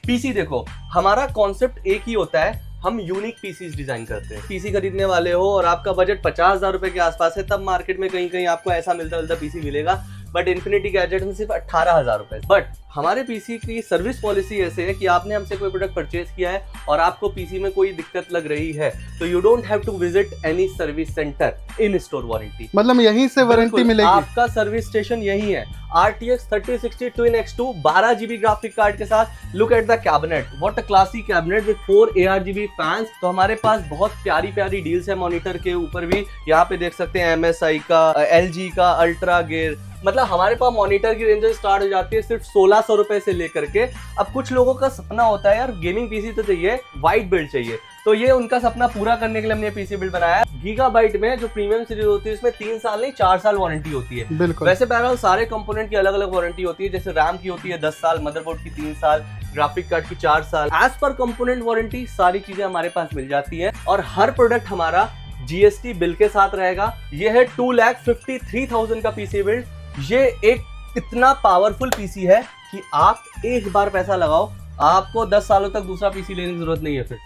PC देखो, हमारा concept एक ही होता है, हम यूनिक पीसीज डिजाइन करते हैं। पीसी खरीदने वाले हो और आपका बजट 50,000 रुपए के आसपास है, तब मार्केट में कहीं कहीं आपको ऐसा मिलता पीसी मिलेगा, बट इन्फिनिटी गैजेट में सिर्फ 18,000 रुपए। बट हमारे पीसी की सर्विस पॉलिसी ऐसे है कि आपने हमसे कोई प्रोडक्ट परचेज किया है और आपको पीसी में कोई दिक्कत लग रही है, तो you don't have to visit any service centre, in store warranty, मतलब यहीं से वारंटी मिलेगी। आपका सर्विस स्टेशन यही है। RTX 3060 Twin X2 12 GB graphic card के साथ। Look at the cabinet, what a classy cabinet with 4 ARGB fans. तो हमारे पास बहुत प्यारी प्यारी डील्स है मॉनिटर के ऊपर भी, यहाँ पे देख सकते हैं MSI का, LG का, अल्ट्रा गेयर, मतलब हमारे पास मॉनिटर की रेंज स्टार्ट हो जाती है सिर्फ 1600 रुपए से लेकर के। अब कुछ लोगों का सपना होता है यार गेमिंग पीसी तो चाहिए, वाइट बिल्ड चाहिए, तो ये उनका सपना पूरा करने के लिए हमने पीसी बिल्ड बनाया। गीगाबाइट में जो प्रीमियम सीरीज होती है इसमें 3 साल नहीं 4 साल वारंटी होती है। वैसे बहरहाल सारे कंपोनेंट की अलग अलग वारंटी होती है, जैसे रैम की होती है 10 साल, मदरबोर्ड की 3 साल, ग्राफिक कार्ड की 4 साल। एज पर कंपोनेंट वारंटी सारी चीजें हमारे पास मिल जाती है और हर प्रोडक्ट हमारा GST बिल के साथ रहेगा। ये है 2,53,000 का पीसी बिल्ड। ये एक इतना पावरफुल पीसी है कि आप एक बार पैसा लगाओ, आपको 10 सालों तक दूसरा पीसी लेने की जरूरत नहीं है फिर।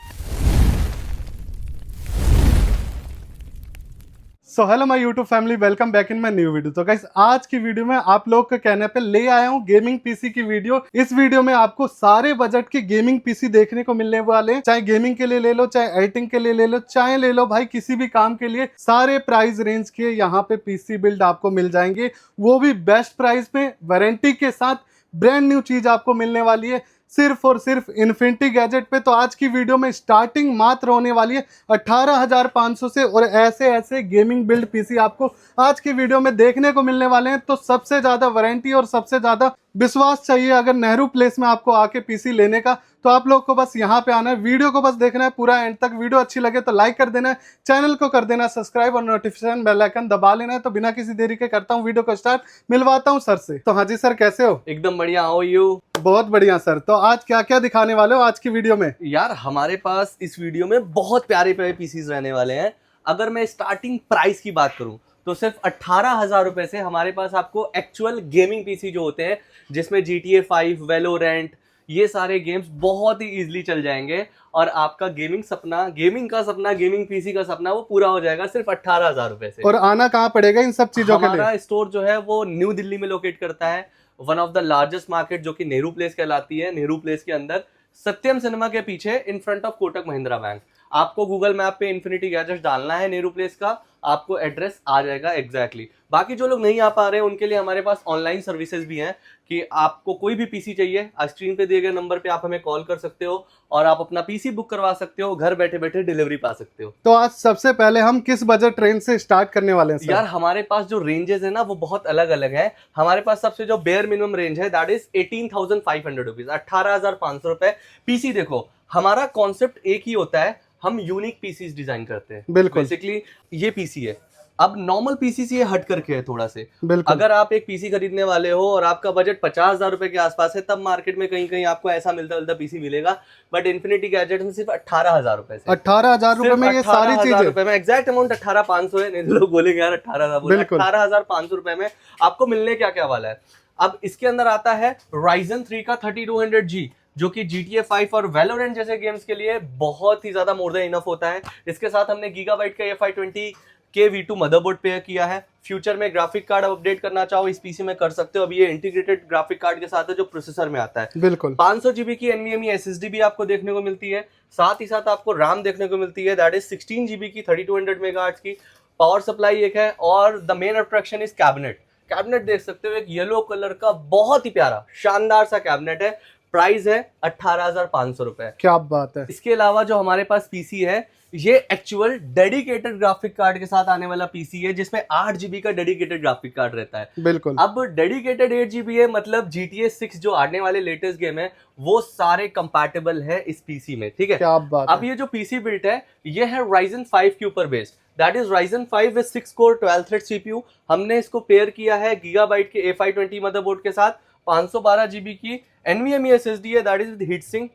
So hello my YouTube family, welcome back in my new video. तो गाइस आज की वीडियो में आप लोग के कहने पे ले आया हूँ गेमिंग पीसी की वीडियो। इस वीडियो में आपको सारे बजट के गेमिंग पीसी देखने को मिलने वाले हैं, चाहे गेमिंग के लिए ले लो, चाहे एडिटिंग के लिए ले लो, चाहे ले लो भाई किसी भी काम के लिए, सारे प्राइस रेंज के यहाँ पे पीसी बिल्ड आपको मिल जाएंगे, वो भी बेस्ट प्राइस में, वारंटी के साथ। ब्रांड न्यू चीज आपको मिलने वाली है सिर्फ और सिर्फ इन्फिनिटी गैजेट पे। तो आज की वीडियो में स्टार्टिंग मात्र होने वाली है 18,500 से, और ऐसे ऐसे गेमिंग बिल्ड पीसी आपको आज की वीडियो में देखने को मिलने वाले हैं। तो सबसे ज्यादा वारंटी और सबसे ज्यादा विश्वास चाहिए अगर नेहरू प्लेस में आपको आके पीसी लेने का, तो आप लोग को बस यहाँ पे आना है, वीडियो को बस देखना है पूरा एंड तक। वीडियो अच्छी लगे तो लाइक कर देना है, चैनल को कर देना सब्सक्राइब और नोटिफिकेशन बेल आइकन दबा लेना है। तो बिना किसी देरी के करता हूँ वीडियो को स्टार्ट, मिलवाता हूँ सर से। तो हाँ जी सर, कैसे हो? एकदम बढ़िया। How you? बहुत बढ़िया सर। तो आज क्या क्या दिखाने वाले हो आज की वीडियो में? यार हमारे पास इस वीडियो में बहुत प्यारे प्यारे पीसीज रहने वाले हैं। अगर मैं स्टार्टिंग प्राइस की बात करूं तो सिर्फ 18,000 रुपए से हमारे पास आपको एक्चुअल गेमिंग पीसी जो होते हैं, जिसमें GTA 5, वेलोरेंट, ये सारे गेम्स बहुत ही इजीली चल जाएंगे और आपका गेमिंग का सपना, गेमिंग पीसी का सपना वो पूरा हो जाएगा सिर्फ 18,000 रुपए से। और आना कहाँ पड़ेगा इन सब चीजों के लिए? हमारा स्टोर जो है वो न्यू दिल्ली में लोकेट करता है, one of the largest market जो कि नेहरू प्लेस कहलाती है। नेहरू प्लेस के अंदर सत्यम सिनेमा के पीछे in front of Kotak Mahindra bank. आपको गूगल मैप पे इन्फिनिटी गैजेट्स डालना है नेहरू प्लेस का, आपको एड्रेस आ जाएगा एग्जैक्टली। बाकी जो लोग नहीं आ पा रहे हैं उनके लिए हमारे पास ऑनलाइन सर्विसेज भी हैं कि आपको कोई भी पीसी चाहिए, स्क्रीन पे दिए गए नंबर पे आप हमें कॉल कर सकते हो और आप अपना पीसी बुक करवा सकते हो, घर बैठे बैठे डिलीवरी पा सकते हो। तो आज सबसे पहले हम किस बजट रेंज से स्टार्ट करने वाले हैं सर? यार हमारे पास जो रेंजेस है ना वो बहुत अलग अलग है। हमारे पास सबसे जो बेयर मिनिमम रेंज है दैट इज 18,500 रुपीज, 18,500 रुपए। पीसी देखो, हमारा कॉन्सेप्ट एक ही होता है, हम यूनिक पीसीज डिजाइन करते हैं। बिल्कुल। बेसिकली ये पीसी है, अब नॉर्मल पीसी से ये हट करके है थोड़ा से। अगर आप एक पीसी खरीदने वाले हो और आपका बजट 50,000 रुपए के आसपास है, तब मार्केट में कहीं कहीं आपको ऐसा मिलता पीसी मिलेगा, बट इन्फिनिटी गैजेट में सिर्फ 18,000 रुपए से। 18,000 रुपए में ये सारी चीजें रुपए में, एग्जैक्ट अमाउंट 18,500 है, नहीं तो लोग बोलेंगे यार 18,000, 18,500 रुपए में आपको मिलने क्या क्या वाला है। अब इसके अंदर आता है Ryzen 3 का 3200G, जो कि GTA 5 और वेलोरेंट जैसे गेम्स के लिए बहुत ही ज्यादा मोर देन इनफ होता है। इसके साथ हमने गीगाबाइट का FI20 के V2 मदरबोर्ड पेयर किया है। फ्यूचर में ग्राफिक कार्ड अपडेट करना चाहो इस पीसी में कर सकते हो। अभी ये इंटीग्रेटेड ग्राफिक कार्ड के साथ है जो प्रोसेसर में आता है। बिल्कुल। 500 GB की NVMe SSD भी आपको देखने को मिलती है, साथ ही साथ आपको RAM देखने को मिलती है दैट इज 16 GB की 3200 मेगाहर्ट्ज की। पावर सप्लाई एक है और the main attraction is cabinet देख सकते हो, एक येलो कलर का बहुत ही प्यारा शानदार सा कैबिनेट है। प्राइस है 18,500 रुपए। क्या बात है। इसके अलावा जो हमारे पास पीसी है ये एक्चुअल डेडिकेटेड ग्राफिक कार्ड के साथ आने वाला पीसी है, जिसमें 8 GB का डेडिकेटेड ग्राफिक कार्ड रहता है। बिल्कुल। अब डेडिकेटेड 8 GB है, मतलब GTA 6 जो आने वाले लेटेस्ट गेम है वो सारे कंपैटिबल है इस पीसी में, ठीक है। क्या बात अब ये जो पीसी बिल्ट है ये है Ryzen 5 के ऊपर based, that is Ryzen 5 with 6 core 12 thread CPU। हमने इसको पेयर किया है गीगाबाइट के FI20 मदरबोर्ड के साथ। 512 GB की NVMe SSD है that is with heat sink,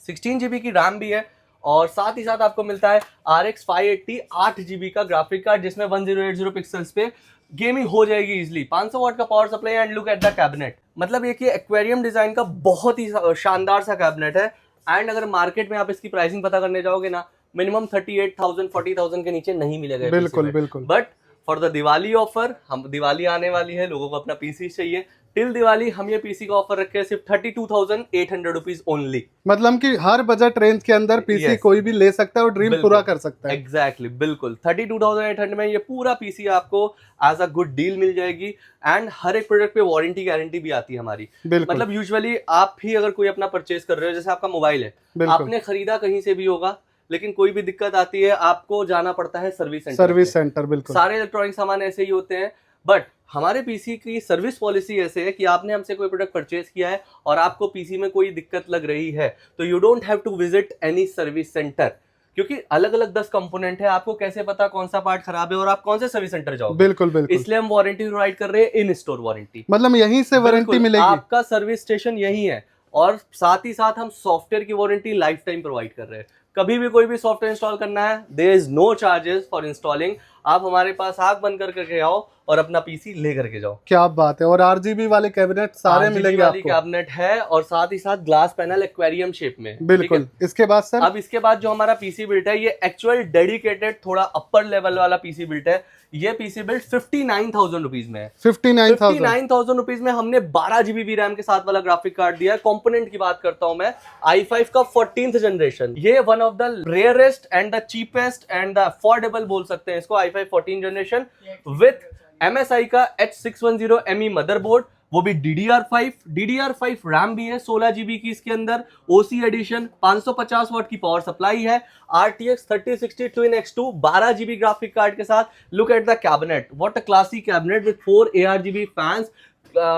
16 GB की रैम भी है और साथ ही साथ आपको मिलता है RX 580 8 GB का ग्राफिक कार्ड, जिसमें 1080 पिक्सल्स पे गेमिंग हो जाएगी इजीली। 500 वाट का power supply and look at the cabinet, मतलब ये कि एक्वेरियम डिजाइन का बहुत ही शानदार सा कैबिनेट है। एंड अगर मार्केट में आप इसकी प्राइसिंग पता करने जाओगे ना, मिनिमम 38,000 40,000 के नीचे नहीं मिलेगा। बिल्कुल बिल्कुल। But for the Diwali offer, हम दिवाली आने वाली है, लोगों को अपना पीसी चाहिए, टिल दिवाली हम ये पीसी का ऑफर रखे हैं सिर्फ 32,800 रुपीज ओनली। मतलब कि हर बजट रेंज के अंदर पीसी कोई भी ले सकता है और ड्रीम पूरा कर सकता है। एग्जैक्टली बिल्कुल 32,800 में ये पूरा पीसी आपको एज अ गुड डील मिल जाएगी। एंड हर एक प्रोडक्ट पे वारंटी गारंटी भी आती है हमारी। मतलब यूजुअली आप भी अगर कोई अपना परचेज कर रहे हो, जैसे आपका मोबाइल है, आपने खरीदा कहीं से भी होगा, लेकिन कोई भी दिक्कत आती है आपको जाना पड़ता है सर्विस सेंटर। बिल्कुल सारे इलेक्ट्रॉनिक सामान ऐसे ही होते हैं। बट हमारे पीसी की सर्विस पॉलिसी ऐसे है कि आपने हमसे कोई प्रोडक्ट परचेज किया है और आपको पीसी में कोई दिक्कत लग रही है, तो you don't have to visit any service centre, क्योंकि अलग अलग 10 कंपोनेंट है, आपको कैसे पता कौन सा पार्ट खराब है और आप कौन से सर्विस सेंटर जाओगे। बिल्कुल बिल्कुल। इसलिए हम वारंटी प्रोवाइड कर रहे हैं, इन स्टोर वारंटी। मतलब यहीं से वारंटी मिलेगी, आपका सर्विस स्टेशन यही है। और साथ ही साथ हम सॉफ्टवेयर की वारंटी लाइफ टाइम प्रोवाइड कर रहे हैं। कभी भी कोई भी सॉफ्टवेयर इंस्टॉल करना है, there is no charges for installing. आप हमारे पास आंख बंद करके आओ और अपना पीसी ले करके जाओ। क्या बात है। और आरजीबी वाले कैबिनेट सारे मिलेंगे आपको। कैबिनेट है और साथ ही साथ ग्लास पैनल एक्वेरियम शेप में। बिल्कुल। इसके बाद सर, अब इसके बाद जो हमारा पीसी बिल्ट है, ये एक्चुअल डेडिकेटेड थोड़ा अपर लेवल वाला पीसी बिल्ट है। ये पीसी बिल्ट 59,000 रुपीज में है। 59,000 रुपीज में हमने 12 GB रैम के साथ वाला ग्राफिक कार्ड दिया है। कंपोनेंट की बात करता हूं मैं, i5 का 14th जनरेशन। ये one of the rarest and the cheapest and the affordable बोल सकते हैं इसको, i5 14th generation with MSI का H610ME मदरबोर्ड, वो भी DDR5 रैम भी है 16 GB की इसके अंदर, OC एडिशन, 550 वाट की पावर सप्लाई है, RTX 3060 Twin X2 12 GB graphic card के साथ। Look at the cabinet, what a classy cabinet with 4 ARGB fans.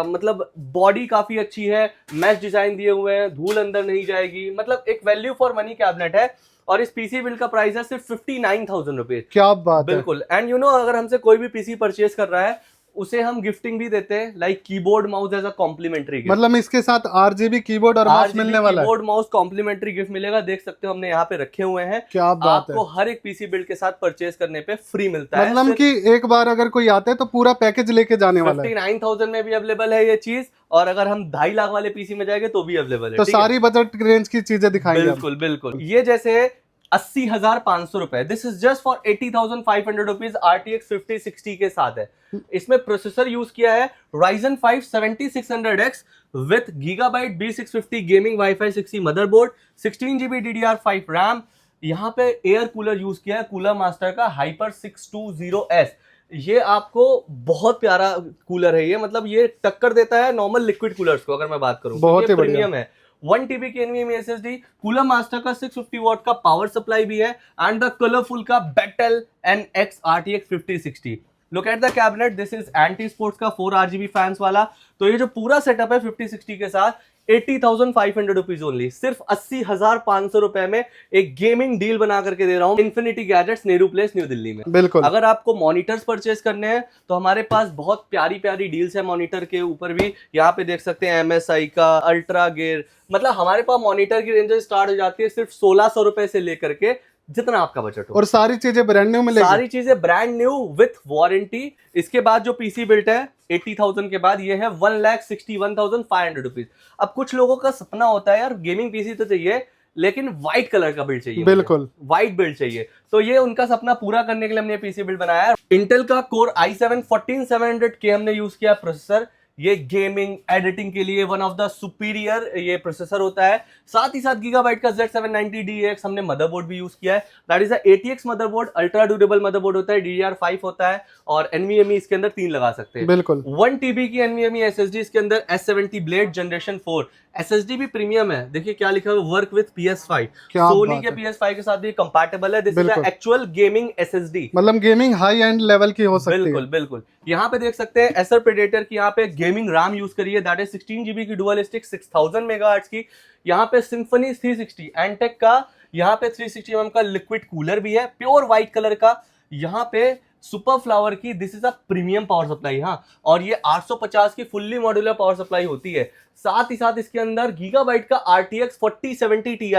मतलब बॉडी काफी अच्छी है, मैश डिजाइन दिए हुए हैं, धूल अंदर नहीं जाएगी। मतलब एक वैल्यू फॉर मनी कैबिनेट है। और इस पीसी बिल्ड का प्राइस है सिर्फ 59,000 रुपीज। क्या बात है। बिल्कुल। एंड यू नो, अगर हमसे कोई भी पीसी परचेज कर रहा है, उसे हम गिफ्टिंग भी देते हैं, like keyboard mouse as a complimentary. मतलब इसके साथ आरजीबी कीबोर्ड और माउस मिलने वाला है। कीबोर्ड माउस कॉम्प्लीमेंट्री गिफ्ट मिलेगा, देख सकते हो हमने यहाँ पे रखे हुए हैं। क्या बात आपको हर एक पीसी बिल्ड के साथ परचेज करने पे फ्री मिलता है। मतलब कि एक बार अगर कोई आता है तो पूरा पैकेज लेके जाने वाला है। 59,000 में भी अवेलेबल है ये चीज, और अगर हम 2.5 लाख वाले पीसी में जाएंगे तो भी अवेलेबल है। तो सारी बजट रेंज की चीजें दिखाएंगे। बिल्कुल बिल्कुल। ये जैसे 80,500 रुपए, this is just for 80,500 rupees, RTX 5060 के साथ है। इसमें प्रोसेसर यूज किया है Ryzen 5 7600X with Gigabyte B650 gaming wifi 6E motherboard, 16 GB DDR5 RAM. यहाँ पे एयर कूलर यूज किया है कूलर मास्टर का Hyper 620S। ये आपको बहुत प्यारा कूलर है ये, मतलब ये टक्कर देता है नॉर्मल लिक्विड कूलर्स को। अगर मैं बात करूं, बहुत ही प्रीमियम है। 1 TB की NVMe SSD, कूलर मास्टर का 650 वाट का पावर सप्लाई भी है, एंड द कलरफुल का Battle NX RTX 5060। Look at the cabinet, this is anti sports का 4 RGB फैंस वाला। तो ये जो पूरा सेटअप है 5060 के साथ 80,500 रुपीज ओनली, सिर्फ 80,500 रुपए में एक गेमिंग डील बना करके दे रहा हूं infinity gadgets, Nehru place, New Delhi में। बिल्कुल। अगर आपको मॉनिटर्स परचेज करने हैं तो हमारे पास बहुत प्यारी प्यारी डील्स है मॉनिटर के ऊपर भी। यहाँ पे देख सकते हैं MSI का अल्ट्रा गेयर, मतलब हमारे पास मॉनिटर की रेंज स्टार्ट हो जाती है सिर्फ 1600 रुपए से लेकर के जितना आपका बजट हो। और सारी चीजें ब्रांड न्यू मिलेगी, सारी चीजें ब्रांड न्यू विथ वारंटी। इसके बाद जो पीसी बिल्ट है 80,000 के बाद, ये है 1,61,500 रुपीज। अब कुछ लोगों का सपना होता है यार गेमिंग पीसी तो चाहिए, लेकिन व्हाइट कलर का बिल्ड चाहिए। बिल्कुल व्हाइट बिल्ड चाहिए, तो ये उनका सपना पूरा करने के लिए हमने पीसी बिल्ड बनाया है। इंटेल का कोर i7 14700K हमने यूज किया प्रोसेसर। ये गेमिंग एडिटिंग के लिए वन ऑफ द सुपीरियर ये प्रोसेसर होता है। साथ ही साथ गीगाबाइट का Z790DAX हमने मदरबोर्ड भी यूज किया है, that is ATX motherboard, ultra durable motherboard होता है, DDR5 होता है, और NVMe इसके अंदर 3 लगा सकते हैं। बिल्कुल। 1 TB की NVMe SSD इसके अंदर, S70 ब्लेड जनरेशन 4। SSD भी प्रीमियम है, देखिए क्या लिखा है, वर्क विद PS5, सोनी के PS5 के साथ भी कंपैटिबल है। This is actual gaming SSD, मतलब गेमिंग हाई एंड लेवल की हो सकती है। बिल्कुल बिल्कुल। यहाँ पे देख सकते हैं एसर प्रेडेटर की यहाँ पे गेमिंग रैम यूज करी है, दैट इज 16 GB की डुअलिस्टिक 6000 मेगाहर्ट्ज की। यहाँ पे सिम्फनी 360 एंटेक का, यहाँ पे 360 mm का लिक्विड कूलर भी है, प्योर व्हाइट कलर का। यहाँ पे सुपर फ्लावर की, this is a premium power supply. हाँ, और ये 850 की फुल्ली मॉड्यूलर पावर सप्लाई होती है। साथ ही साथ इसके अंदर गीगाबाइट का RTX 4070 Ti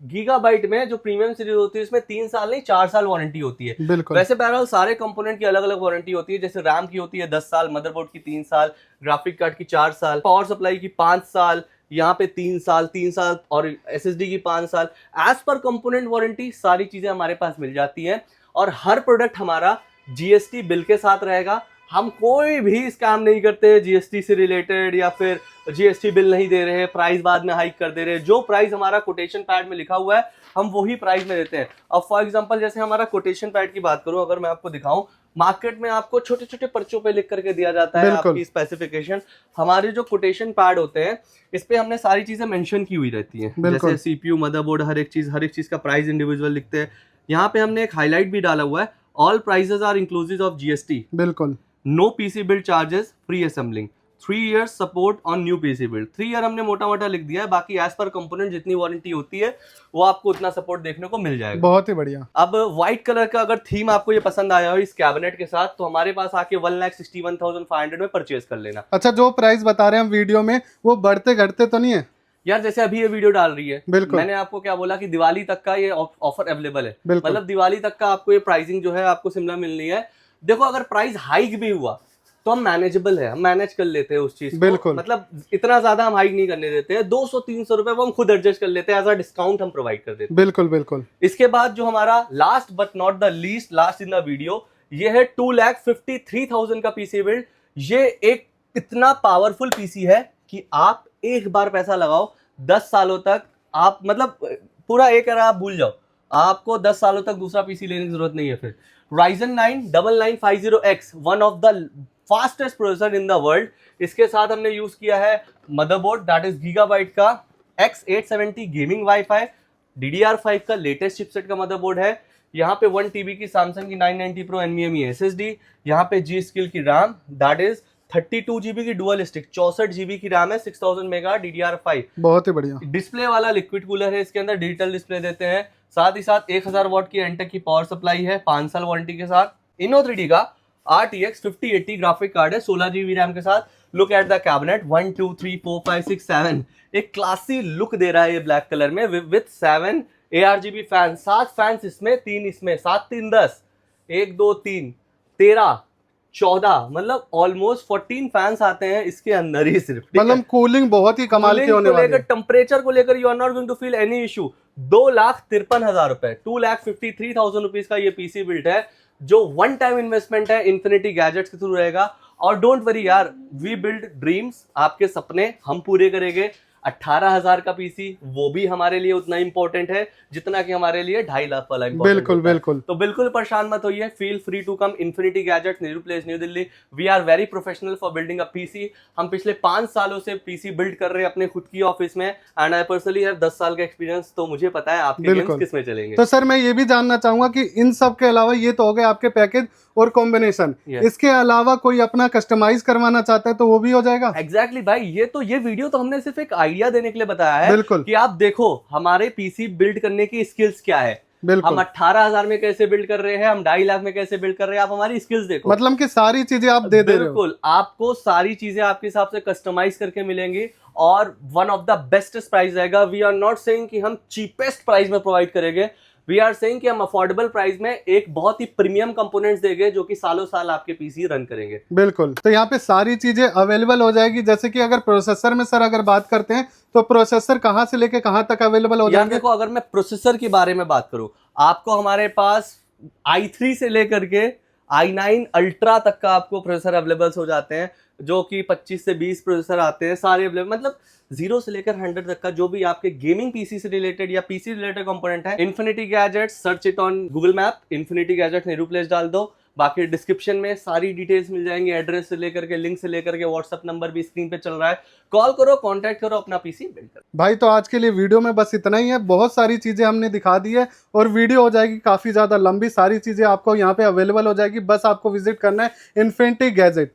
गीगाबाइट में जो प्रीमियम सीरीज होती है इसमें 3 साल नहीं 4 साल वारंटी होती है। बिल्कुल। वैसे बहरहाल सारे कंपोनेंट की अलग अलग वारंटी होती है, जैसे रैम की होती है 10 साल, मदरबोर्ड की 3 साल, ग्राफिक कार्ड की 4 साल, पावर सप्लाई की 5 साल, यहाँ पे 3 साल और SSD की 5 साल। एज पर कंपोनेंट वारंटी सारी चीजें हमारे पास मिल जाती है और हर प्रोडक्ट हमारा GST बिल के साथ रहेगा। हम कोई भी स्कैम नहीं करते GST से रिलेटेड या फिर GST बिल नहीं दे रहे, प्राइस बाद में हाइक कर दे रहे। जो प्राइस हमारा कोटेशन पैड में लिखा हुआ है हम वही प्राइस में देते हैं। अब फॉर एग्जांपल जैसे हमारा कोटेशन पैड की बात करूं, अगर मैं आपको दिखाऊं, मार्केट में आपको छोटे छोटे पर्चों पे लिख करके दिया जाता है आपकी स्पेसिफिकेशन। हमारे जो कोटेशन पैड होते हैं इस पे हमने सारी चीजें मेंशन की हुई रहती हैं, जैसे CPU, मदरबोर्ड, हर एक चीज का प्राइस इंडिविजुअल लिखते हैं। यहाँ पे हमने एक हाईलाइट भी डाला हुआ है, all prices are inclusive of GST। बिल्कुल। No PC build charges, free assembling, 3 years support on new PC build. 3 year हमने मोटा मोटा लिख दिया है, बाकी एज पर कंपोनेंट जितनी वारंटी होती है वो आपको उतना सपोर्ट देखने को मिल जाएगा। बहुत ही बढ़िया। अब व्हाइट कलर का अगर थीम आपको ये पसंद आया हो इस कैबिनेट के साथ, तो हमारे पास आके 1,61,500 में परचेज कर लेना। अच्छा, जो प्राइस बता रहे हैं हम वीडियो में वो बढ़ते घटते तो नहीं है यार? जैसे अभी ये वीडियो डाल रही है, बिल्कुल, मैंने आपको क्या बोला कि दिवाली तक का ये ऑफर अवेलेबल है, बिल्कुल, मतलब दिवाली तक का आपको ये प्राइसिंग जो है आपको शिमला मिलनी है। देखो अगर प्राइस हाइक भी हुआ तो हम मैनेजेबल है, हम मैनेज कर लेते हैं उस चीज को, बिल्कुल, मतलब इतना ज्यादा हम हाइक नहीं करने देते हैं। 200-300 रुपए वो हम खुद एडजस्ट कर लेते हैं, एज अ डिस्काउंट हम प्रोवाइड कर देते हैं। बिल्कुल बिल्कुल। इसके बाद जो हमारा last but not the least, last in the video, ये है 2,53,000 का PC बिल्ड। ये एक इतना पावरफुल PC है कि आप एक बार पैसा लगाओ 10 सालों तक, आप मतलब पूरा एक आप भूल जाओ, आपको 10 सालों तक दूसरा PC लेने की जरूरत नहीं है। फिर Ryzen 9 9950X, one of the fastest processor in the world. इसके साथ हमने यूज किया है मदरबोर्ड दैट इज गीगाबाइट का X870 गेमिंग वाईफाई, DDR5 का लेटेस्ट चिपसेट का मदरबोर्ड है। यहाँ पे 1 TB की सैमसंग की 990 Pro NVMe SSD, यहाँ पे G Skill की रैम दैट इज 32 GB की डुअल स्टिक, 64 GB की रैम है, 6000 मेगा DDR5। बहुत ही बढ़िया। डिस्प्ले वाला लिक्विड कूलर है, इसके अंदर डिजिटल डिस्प्ले देते हैं। साथ ही साथ 1000 वॉट की एंटेक की पावर सप्लाई है 5 साल वारंटी के साथ। Inno3D का RTX 5080 ग्राफिक कार्ड है 16 GB रैम के साथ। लुक एट द कैबिनेट, 1 2 3 4 5 6 7, एक क्लासी लुक दे रहा है ये ब्लैक कलर में विथ 7 ARGB फैन, 7 फैंस इसमें, 3 इसमें, 7 3 10, 1 2 3 13 14, मतलब ऑलमोस्ट 14 फैंस आते हैं इसके अंदर ही सिर्फ। मतलब कूलिंग बहुत ही कमाल की होने वाली है। टेम्परेचर को लेकर you are not going to feel any issue. 2,53,000 रुपए, 2,53,000 रुपीज का ये PC बिल्ड है, जो वन टाइम इन्वेस्टमेंट है, इन्फिनिटी गैजेट्स के थ्रू रहेगा। और डोंट वरी यार, वी बिल्ड ड्रीम्स, आपके सपने हम पूरे करेंगे। 18,000 का PC वो भी हमारे लिए उतना इंपॉर्टेंट है जितना कि हमारे लिए 2.5 लाख वाला इंपॉर्टेंट। बिल्कुल बिल्कुल। तो बिल्कुल परेशान मत होइए, feel free to come Infinity Gadgets, new place, New Delhi. We are very professional for building a PC। हम पिछले 5 सालों से PC बिल्ड कर रहे हैं अपने खुद की ऑफिस में, एंड आई पर्सनली हैव 10 साल का एक्सपीरियंस, तो मुझे पता है आपके गेम्स किस में चलेंगे। तो सर मैं ये भी जानना चाहूंगा कि इन सब के अलावा, ये तो हो गए आपके पैकेज और कॉम्बिनेशन, इसके अलावा कोई अपना कस्टमाइज करवाना चाहता है तो वो भी हो जाएगा? एग्जैक्टली भाई, ये वीडियो तो हमने सिर्फ एक आइडिया देने के लिए बताया है। बिल्कुल। कि आप देखो हमारे PC बिल्ड करने की स्किल्स क्या है। हम 18,000 में कैसे बिल्ड कर रहे हैं, हम 2.5 लाख में कैसे बिल्ड कर रहे हैं, आप हमारी स्किल्स देखो। मतलब कि सारी चीजें आप दे रहे हो। बिल्कुल, आपको सारी चीजें आपके हिसाब से कस्टमाइज करके मिलेंगी और one of the bestest price रहेगा। वी आर नॉट सेइंग कि हम चीपेस्ट प्राइस में प्रोवाइड करेंगे, वी आर सेइंग कि हम अफोर्डेबल प्राइस में एक बहुत ही प्रीमियम कंपोनेंट्स देंगे जो कि सालों साल आपके PC रन करेंगे। बिल्कुल। तो यहाँ पे सारी चीजें अवेलेबल हो जाएगी। जैसे कि अगर प्रोसेसर में सर अगर बात करते हैं तो प्रोसेसर कहाँ से लेके कहाँ तक अवेलेबल हो जाएंगे? देखो, अगर मैं प्रोसेसर के बारे में बात करूं, आपको हमारे पास i3 से लेकर के i9 अल्ट्रा तक का आपको प्रोसेसर अवेलेबल हो जाते हैं, जो कि 25 से 20 प्रोसेसर आते हैं सारे अवेलेबल। मतलब 0 से लेकर 100 तक का जो भी आपके गेमिंग PC से रिलेटेड या PC रिलेटेड कंपोनेंट है। Infinity gadgets, search it on Google map, infinity gadget Nehru place डाल दो, बाकी डिस्क्रिप्शन में सारी डिटेल्स मिल जाएंगी, एड्रेस से लेकर के, लिंक से लेकर के, व्हाट्सएप नंबर भी स्क्रीन पे चल रहा है। कॉल करो, कांटेक्ट करो, अपना PC बिल्ड करो। भाई तो आज के लिए वीडियो में बस इतना ही है। बहुत सारी चीजें हमने दिखा दी है और वीडियो हो जाएगी काफी ज्यादा लंबी। सारी चीजें आपको यहाँ पे अवेलेबल हो जाएगी, बस आपको विजिट करना है इन्फिनिटी गैजेट।